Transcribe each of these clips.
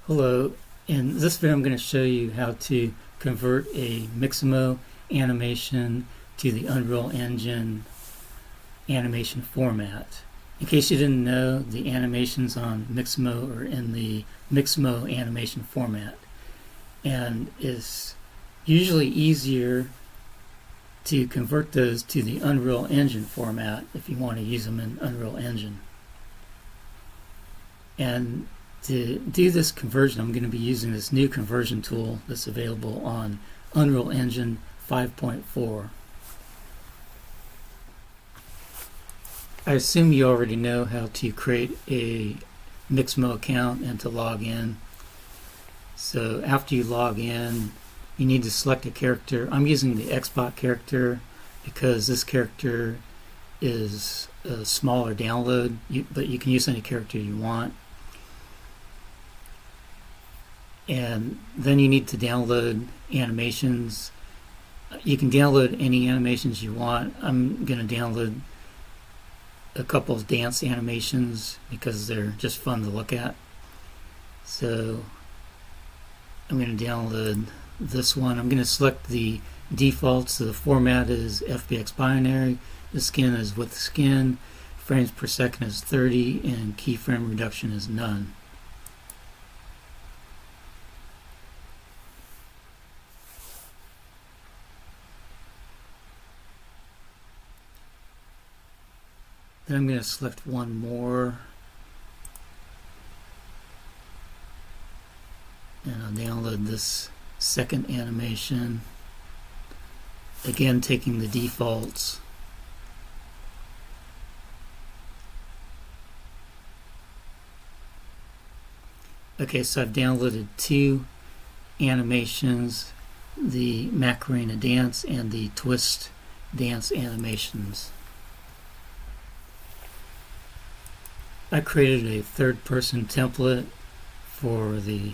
Hello, in this video I'm going to show you how to convert a Mixamo animation to the Unreal Engine animation format. In case you didn't know, the animations on Mixamo are in the Mixamo animation format, and it's usually easier to convert those to the Unreal Engine format if you want to use them in Unreal Engine. And to do this conversion, I'm going to be using this new conversion tool that's available on Unreal Engine 5.4. I assume you already know how to create a Mixamo account and to log in. So after you log in, you need to select a character. I'm using the Xbot character because this character is a smaller download, but you can use any character you want. And then you need to download animations. You can download any animations you want. I'm going to download a couple of dance animations because they're just fun to look at. So I'm going to download this one. I'm going to select the default. So the format is FBX binary. The skin is with skin. Frames per second is 30 and keyframe reduction is none. Then I'm going to select one more, and I'll download this second animation, again taking the defaults. Okay, so I've downloaded two animations, the Macarena dance and the twist dance animations. I created a third-person template for the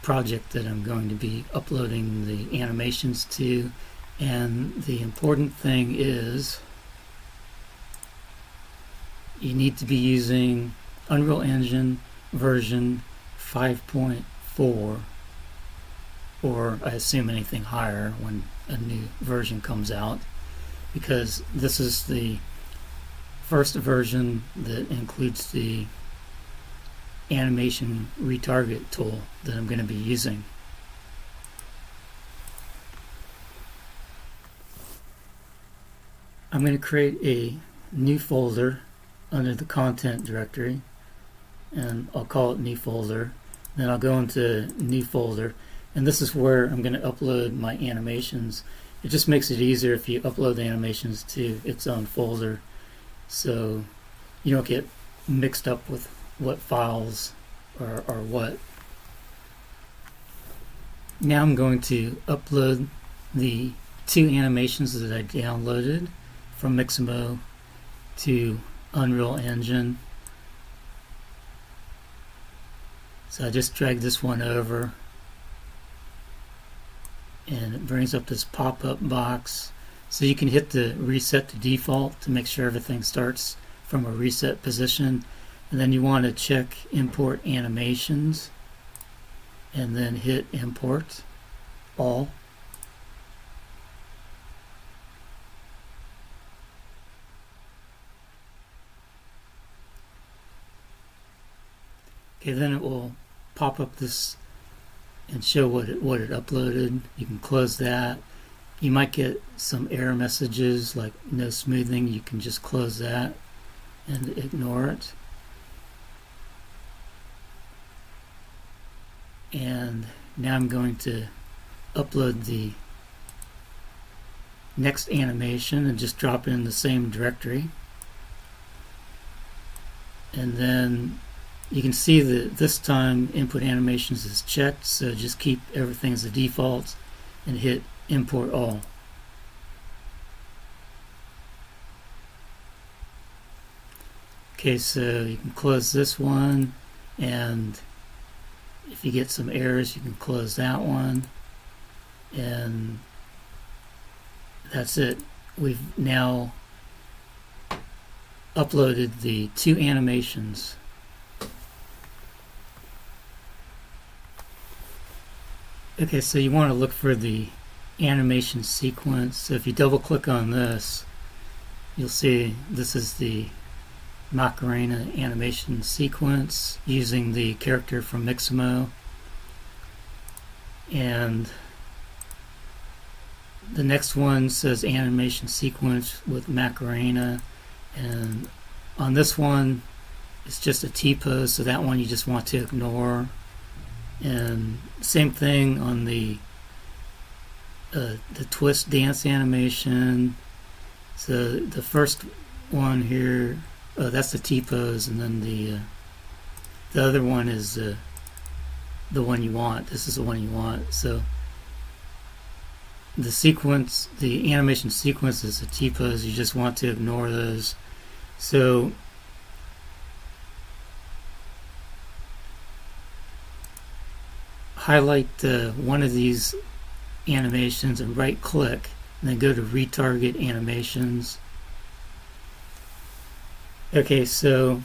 project that I'm going to be uploading the animations to, and the important thing is you need to be using Unreal Engine version 5.4, or I assume anything higher when a new version comes out, because this is the first version that includes the animation retarget tool that I'm going to be using. I'm going to create a new folder under the content directory, and I'll call it new folder. Then I'll go into new folder, and this is where I'm going to upload my animations. It just makes it easier if you upload the animations to its own folder, so you don't get mixed up with what files are what. Now I'm going to upload the two animations that I downloaded from Mixamo to Unreal Engine. So I just drag this one over, and it brings up this pop-up box. So you can hit the reset to default to make sure everything starts from a reset position, and then you want to check import animations and then hit import all. Okay, then it will pop up this and show what it uploaded. You can close that. You might get some error messages like no smoothing. You can just close that and ignore it. And now I'm going to upload the next animation and just drop it in the same directory. And then you can see that this time input animations is checked, so just keep everything as the default and hit import all. Okay, so you can close this one, and if you get some errors you can close that one, and that's it. We've now uploaded the two animations. Okay, so you want to look for the animation sequence. So if you double click on this, you'll see this is the Macarena animation sequence using the character from Mixamo. And the next one says animation sequence with Macarena, and on this one it's just a T-pose, so that one you just want to ignore. And same thing on the twist dance animation. So the first one here, that's the T-pose, and then the other one is the one you want. This is the one you want. So the sequence, the animation sequence is a T-pose. You just want to ignore those. So highlight one of these animations and right click, and then go to Retarget Animations. Okay, so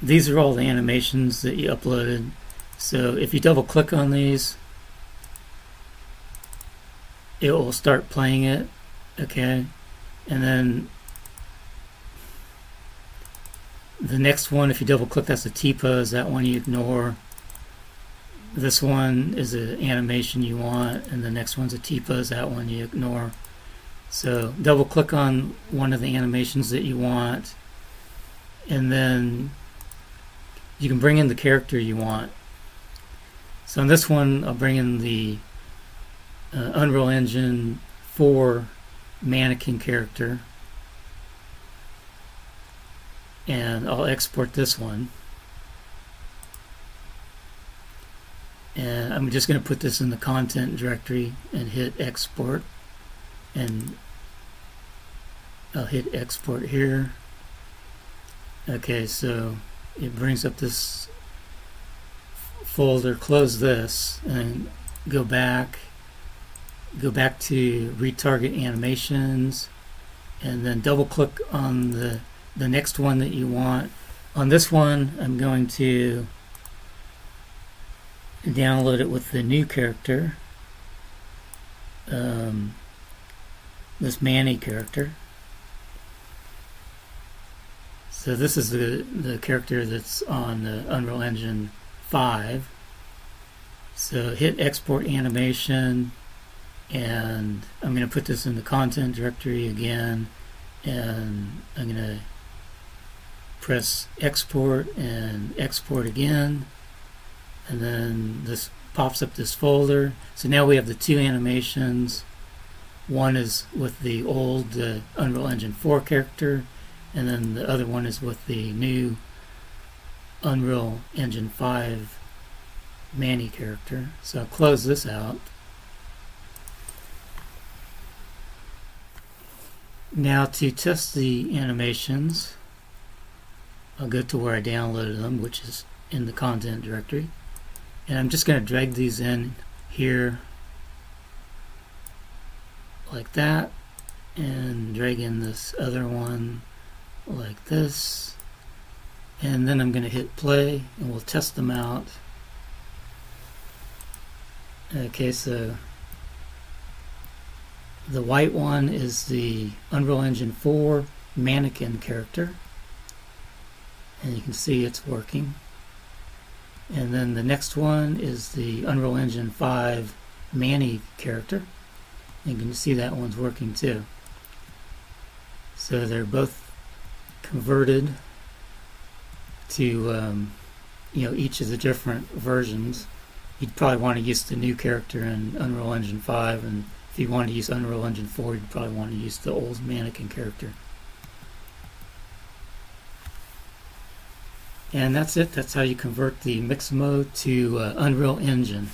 these are all the animations that you uploaded. So if you double click on these, it will start playing it. Okay, and then the next one, if you double click, that's a T-pose. That one you ignore. This one is an animation you want, and the next one's a T-pose. That one you ignore. So double click on one of the animations that you want, and then you can bring in the character you want. So on this one, I'll bring in the Unreal Engine 4 mannequin character, and I'll export this one. And I'm just going to put this in the content directory and hit export, and I'll hit export here. Okay, so it brings up this folder. Close this and go back to Retarget Animations, and then double click on the next one that you want. On this one, I'm going to download it with the new character, this Manny character. So this is the character that's on the Unreal Engine 5. So hit export animation, and I'm going to put this in the content directory again, and I'm going to press export and export again, and then this pops up this folder. So now we have the two animations. One is with the old Unreal Engine 4 character, and then the other one is with the new Unreal Engine 5 Manny character. So I'll close this out. Now to test the animations, I'll go to where I downloaded them, which is in the content directory. And I'm just going to drag these in here like that, and drag in this other one like this, and then I'm going to hit play and we'll test them out. Okay, so the white one is the Unreal Engine 4 mannequin character, and you can see it's working. And then the next one is the Unreal Engine 5 Manny character. You can see that one's working too. So they're both converted to each of the different versions. You'd probably want to use the new character in Unreal Engine 5, and if you want to use Unreal Engine 4, you'd probably want to use the old mannequin character. And that's it. That's how you convert the Mixamo to Unreal Engine.